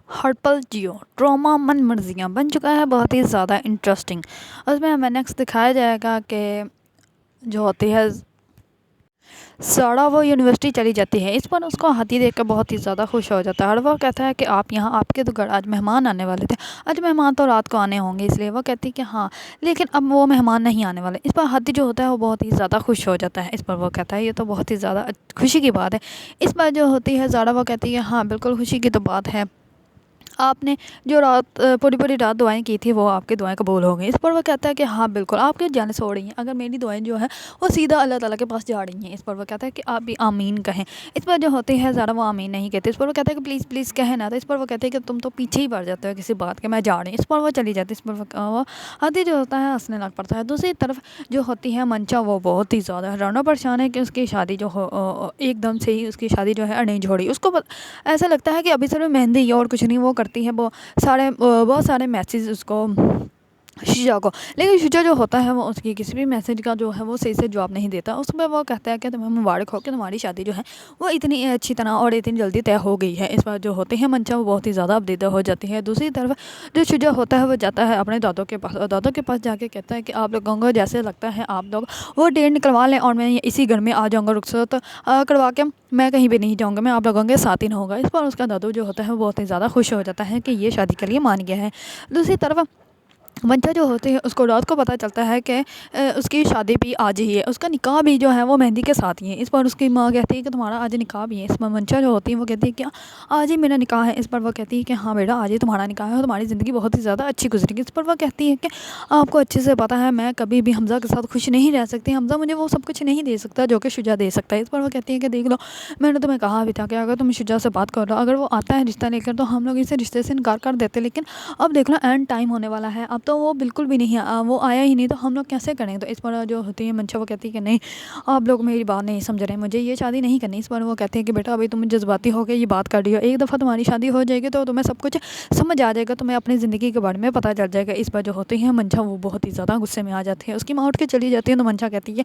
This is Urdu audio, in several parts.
ہرپل جیو ڈرامہ من مرضیاں بن چکا ہے بہت ہی زیادہ انٹرسٹنگ۔ اس میں ہمیں نیکسٹ دکھایا جائے گا کہ جو ہوتی ہے سارا وہ یونیورسٹی چلی جاتی ہے۔ اس پر اس کو ہاتھی دیکھ کر بہت ہی زیادہ خوش ہو جاتا ہے اور وہ کہتا ہے کہ آپ یہاں، آپ کے تو گھر آج مہمان آنے والے تھے، آج مہمان تو رات کو آنے ہوں گے، اس لیے وہ کہتی ہے کہ ہاں لیکن اب وہ مہمان نہیں آنے والے۔ اس پر ہاتھی جو ہوتا ہے وہ بہت ہی زیادہ خوش ہو جاتا ہے۔ اس پر وہ کہتا ہے یہ تو بہت ہی زیادہ خوشی کی بات ہے۔ اس پر جو ہوتی ہے زارا وہ کہتی ہے ہاں بالکل خوشی کی تو بات ہے، آپ نے جو رات پوری رات دعائیں کی تھی وہ آپ کی دعائیں قبول ہو گئیں۔ اس پر وہ کہتا ہے کہ ہاں بالکل آپ کی جانیں سو رہی ہیں، اگر میری دعائیں جو ہے وہ سیدھا اللہ تعالیٰ کے پاس جا رہی ہیں۔ اس پر وہ کہتا ہے کہ آپ بھی آمین کہیں۔ اس پر جو ہوتی ہے زارا وہ آمین نہیں کہتی۔ اس پر وہ کہتا ہے کہ پلیز پلیز کہیں نا، تو اس پر وہ کہتے ہیں کہ تم تو پیچھے ہی پڑ جاتے ہو کسی بات کے، میں جا رہی ہوں۔ اس پر وہ چلی جاتی ہے۔ اس پر وہ ہاتھی جو ہوتا ہے ہنسنے لگ پڑتا ہے۔ دوسری طرف جو ہوتی ہے منچا وہ بہت ہی زیادہ حیران و پریشان ہے کہ اس کی شادی جو ہو ایک دم سے ہی اس کی شادی جو ہے ارینج ہو رہی ہے۔ اس کو ایسا لگتا ہے کہ ابھی صرف مہندی اور کچھ نہیں، وہ کرتی ہے وہ بہت سارے میسیج اس کو شجا کو، لیکن شجا جو ہوتا ہے وہ اس کی کسی بھی میسیج کا جو ہے وہ صحیح سے جواب نہیں دیتا۔ اس میں وہ کہتا ہے کہ تمہیں مبارک ہو کہ تمہاری شادی جو ہے وہ اتنی اچھی طرح اور اتنی جلدی طے ہو گئی ہے۔ اس بار جو ہوتے ہیں منچا وہ بہت ہی زیادہ ابدیدہ ہو جاتی ہے۔ دوسری طرف جو شجا ہوتا ہے وہ جاتا ہے اپنے دادوں کے پاس، اور دادوں کے پاس جا کے کہتا ہے کہ آپ لوگوں کو جیسے لگتا ہے آپ لوگ وہ ڈیٹ نکلوا لیں اور میں اسی گھر میں آ جاؤں گا رخصت کروا کے، میں کہیں بھی نہیں جاؤں گا، میں آپ لوگوں کے ساتھ ہی نہ ہوگا۔ اس پر اس کا دادو جو ہوتا ہے وہ بہت ہی زیادہ خوش ہو جاتا ہے کہ یہ شادی کے لیے مان گیا ہے۔ دوسری طرف منچا جو ہوتی ہے اس کو رات کو پتہ چلتا ہے کہ اس کی شادی بھی آج ہی ہے، اس کا نکاح بھی جو ہے وہ مہندی کے ساتھ ہی ہے۔ اس پر اس کی ماں کہتی ہے کہ تمہارا آج نکاح بھی ہے۔ اس پر منچا جو ہوتی ہے وہ کہتی ہے کہ آج ہی میرا نکاح ہے۔ اس پر وہ کہتی ہے کہ ہاں بیٹا آج ہی تمہارا نکاح ہے اور تمہاری زندگی بہت ہی زیادہ اچھی گزرے گی۔ اس پر وہ کہتی ہے کہ آپ کو اچھے سے پتہ ہے میں کبھی بھی حمزہ کے ساتھ خوش نہیں رہ سکتی، حمزہ مجھے وہ سب کچھ نہیں دے سکتا جو کہ شجا دے سکتا ہے۔ اس پر وہ کہتی ہے کہ دیکھ لو میں نے تمہیں کہا بھی تھا کہ اگر تم شجا سے بات کر رہو، اگر وہ آتا ہے رشتہ لے کر تو ہم لوگ اسے رشتے سے انکار کر دیتے، لیکن اب دیکھ لو اینڈ ٹائم ہونے والا ہے، اب تو وہ بالکل بھی نہیں وہ آیا ہی نہیں، تو ہم لوگ کیسے کریں؟ تو اس پر جو ہوتی ہے منشا وہ کہتی ہے کہ نہیں آپ لوگ میری بات نہیں سمجھ رہے، مجھے یہ شادی نہیں کرنی۔ اس پر وہ کہتے ہیں کہ بیٹا ابھی تم جذباتی ہو کے یہ بات کر رہی ہو، ایک دفعہ تمہاری شادی ہو جائے گی تو تمہیں سب کچھ سمجھ آ جائے گا، تمہیں اپنی زندگی کے بارے میں پتہ چل جائے گا۔ اس پر جو ہوتی ہے منشا وہ بہت ہی زیادہ غصے میں آ جاتی ہے، اس کی ماں اٹھ کے چلی جاتی ہے۔ تو منشا کہتی ہے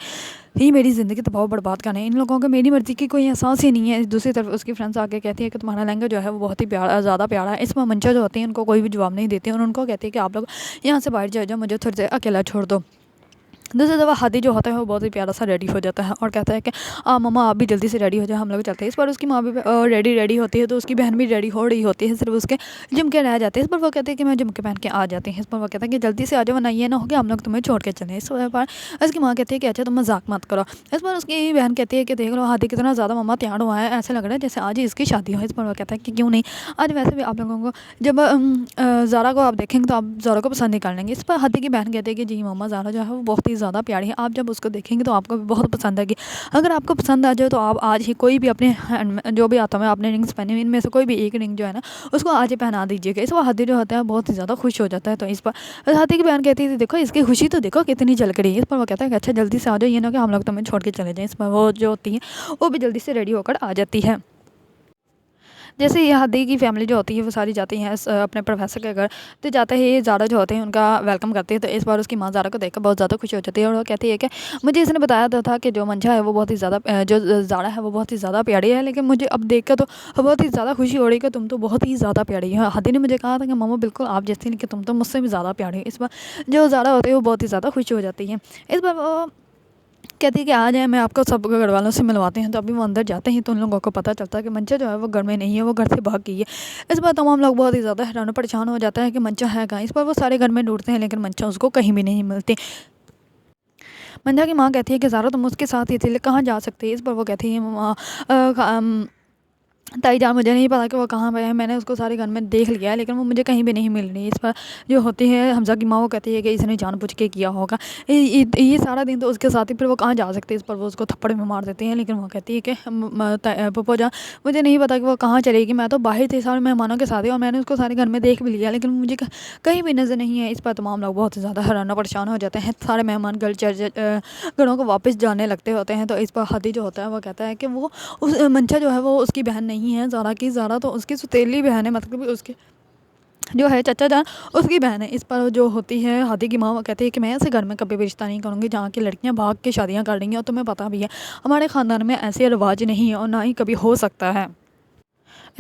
یہ میری زندگی تباہ و برباد کرنے، ان لوگوں کو میری مرضی کی کوئی احساس ہی نہیں ہے۔ دوسری طرف اس کی فرینڈس آ کے کہتی ہے کہ تمہارا لہنگا جو ہے وہ بہت ہی زیادہ پیارا ہے۔ اس میں منشا جو ہوتی ہے ان کو کوئی بھی جواب نہیں دیتی اور ان کو کہتی ہے کہ آپ لوگ یہاں سے باہر جا جاؤ، مجھے تھوڑے سے اکیلا چھوڑ دو۔ دوسری دفعہ ہاتھی جو ہوتا ہے وہ بہت ہی پیارا سا ریڈی ہو جاتا ہے اور کہتا ہے کہ مما آپ بھی جلدی سے ریڈی ہو جائے، ہم لوگ چلتے ہیں۔ اس پر اس کی ماں بھی ریڈی ہوتی ہے، تو اس کی بہن بھی ریڈی ہو رہی ہوتی ہے، صرف اس کے جھمکے رہ جاتے ہیں۔ اس پر وہ کہتے ہیں کہ میں جھمکے پہن کے آ جاتی ہوں۔ اس پر وہ کہتا ہے کہ جلدی سے آ جاؤ ورنہ یہ نہ ہو کہ ہم لوگ تمہیں چھوڑ کے چلیں۔ اس پر اس کی ماں کہتی ہے کہ اچھا تم مذاق مت کرو۔ اس پر اس کی بہن کہتی ہے کہ دیکھ لو ہاتھی کتنا زیادہ مما تیار ہوا ہے، ایسے لگ رہا ہے جیسے آج ہی اس کی شادی ہو۔ اس پر وہ کہتا ہے کہ کیوں نہیں، آج ویسے بھی آپ لوگوں کو جب زارا کو آپ دیکھیں گے تو آپ زارا کو پسند نہیں کر لیں گے۔ اس پر ہاتھی کی بہن کہتی ہے کہ جی مما زارا جو ہے وہ بہت ہی زیادہ پیاری ہے، آپ جب اس کو دیکھیں گے تو آپ کو بھی بہت پسند آئے گی، اگر آپ کو پسند آ جائے تو آپ آج ہی کوئی بھی اپنے جو بھی آتا ہے اپنے رنگس پہنے ہوئے ان میں سے کوئی بھی ایک رنگ جو ہے نا اس کو آج ہی پہنا دیجیے گا۔ اس پر ہاتھی جو ہوتا ہے بہت ہی زیادہ خوش ہو جاتا ہے۔ تو اس پر ہاتھی کی بہن کہتی ہے دیکھو اس کی خوشی تو دیکھو کتنی جھلک رہی ہے۔ اس پر وہ کہتا ہے کہ اچھا جلدی سے آ جاؤ، یہ نہ کہ ہم لوگ تمہیں چھوڑ کے چلے جائیں۔ اس پر وہ جو ہوتی ہے وہ بھی جلدی سے ریڈی ہو کر آ جاتی ہے۔ جیسے یہ ہاتھی کی فیملی جو ہوتی ہے وہ ساری جاتی ہیں اپنے پروفیسر کے گھر، تو جاتے ہی زارا جو ہوتے ہیں ان کا ویلکم کرتی ہے۔ تو اس بار اس کی ماں زارا کو دیکھ کر بہت زیادہ خوشی ہو جاتی ہے اور وہ کہتی ہے کہ مجھے اس نے بتایا تھا کہ جو منشا ہے وہ بہت ہی زیادہ جو زارا ہے وہ بہت ہی زیادہ پیاری ہے، لیکن مجھے اب دیکھ کر تو بہت ہی زیادہ خوشی ہو رہی ہے کہ تم تو بہت ہی زیادہ پیاری ہے۔ ہاتھی نے مجھے کہا تھا کہ ماما بالکل آپ جیسی نہیں، کہ تم تو مجھ سے بھی زیادہ پیاری ہے۔ اس بار جو زارا ہوتی ہے وہ بہت ہی زیادہ خوشی ہو جاتی ہے۔ اس بار وہ کہتی ہے کہ آ جائیں میں آپ کو سب گھر والوں سے ملواتے ہیں۔ تو ابھی وہ اندر جاتے ہیں تو ان لوگوں کو پتہ چلتا ہے کہ منچا جو ہے وہ گھر میں نہیں ہے، وہ گھر سے بھاگ گئی ہے۔ اس بار تمام لوگ بہت ہی زیادہ حیران و پریشان ہو جاتا ہے کہ منچا ہے کہاں۔ اس پر وہ سارے گھر میں ڈھونڈتے ہیں لیکن منچا اس کو کہیں بھی نہیں ملتی۔ منچا کی ماں کہتی ہے کہ زارا تم اس کے ساتھ ہی تھی، کہاں جا سکتی ہے؟ اس پر وہ کہتی ہے تائی جان مجھے نہیں پتا کہ وہ کہاں پہ ہے، میں نے اس کو سارے گھر میں دیکھ لیا ہے لیکن وہ مجھے کہیں بھی نہیں مل رہی۔ اس پر جو ہوتی ہے حمزہ کی ماں وہ کہتی ہے کہ اس نے جان بوجھ کے کیا ہوگا، یہ سارا دن تو اس کے ساتھ ہی، پھر وہ کہاں جا سکتی ہے؟ اس پر وہ اس کو تھپڑ میں مار دیتی ہیں، لیکن وہ کہتی ہے کہ پپو جان مجھے نہیں پتا کہ وہ کہاں چلے گی، میں تو باہر تھی سارے مہمانوں کے ساتھ ہی اور میں نے اس کو سارے گھر میں دیکھ بھی لیا لیکن مجھے کہیں بھی نظر نہیں ہے۔ اس پر تمام لوگ بہت زیادہ حیران و پریشان ہو جاتے ہیں، سارے مہمان گھروں کو واپس جانے لگتے ہوتے ہیں۔ تو اس پر ہاتھی جو ہوتا ہے وہ کہتا ہے کہ وہ منچا جو ہے وہ اس کی بہن نہیں ہے زارا کی، زارا تو اس کی سوتیلی بہن ہے، مطلب اس کی جو ہے چچا جان اس کی بہن ہے۔ اس پر جو ہوتی ہے ہاتھی کی ماں وہ کہتی ہے کہ میں ایسے گھر میں کبھی بھی رشتہ نہیں کروں گی جہاں کی لڑکیاں بھاگ کے شادیاں کر رہی ہیں، اور تمہیں پتہ بھی ہے ہمارے خاندان میں ایسے رواج نہیں ہے اور نہ ہی کبھی ہو سکتا ہے۔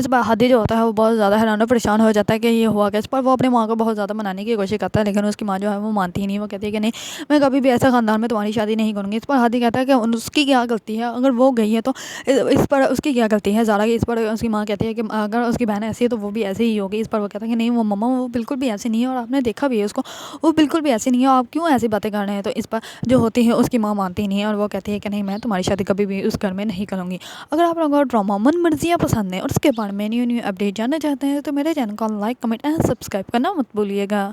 اس پر ہادی جو ہوتا ہے وہ بہت زیادہ حیران و پریشان ہو جاتا ہے کہ یہ ہوا کیا. اس پر وہ اپنی ماں کو بہت زیادہ منانے کی کوشش کرتا ہے لیکن اس کی ماں جو ہے وہ مانتی ہی نہیں. وہ کہتی ہے کہ نہیں میں کبھی بھی ایسے خاندان میں تمہاری شادی نہیں کروں گی. اس پر ہادی کہتا ہے کہ اس کی کیا غلطی ہے, اگر وہ گئی ہے تو اس پر اس کی کیا غلطی ہے زارا کی. اس پر اس کی ماں کہتی ہے کہ اگر اس کی بہن ایسی ہے تو وہ بھی ایسے ہی ہوگی. اس پر وہ کہتا ہے کہ نہیں وہ مما وہ بالکل بھی ایسی نہیں ہے اور آپ نے دیکھا بھی ہے اس کو, وہ بالکل بھی ایسی نہیں ہے, آپ کیوں ایسی باتیں کر رہے ہیں. تو اس پر جو ہوتی ہے اس کی ماں مانتی نہیں ہے اور وہ کہتی ہے کہ نہیں میں تمہاری شادی کبھی بھی اس گھر میں نہیں کروں گی. اگر آپ لوگوں کو ڈرامہ من مرضیاں پسند ہیں اور اس کے بارے میں نیو اپڈیٹ جاننا چاہتے ہیں تو میرے چینل کو لائک کمنٹ اینڈ سبسکرائب کرنا مت بھولیے گا.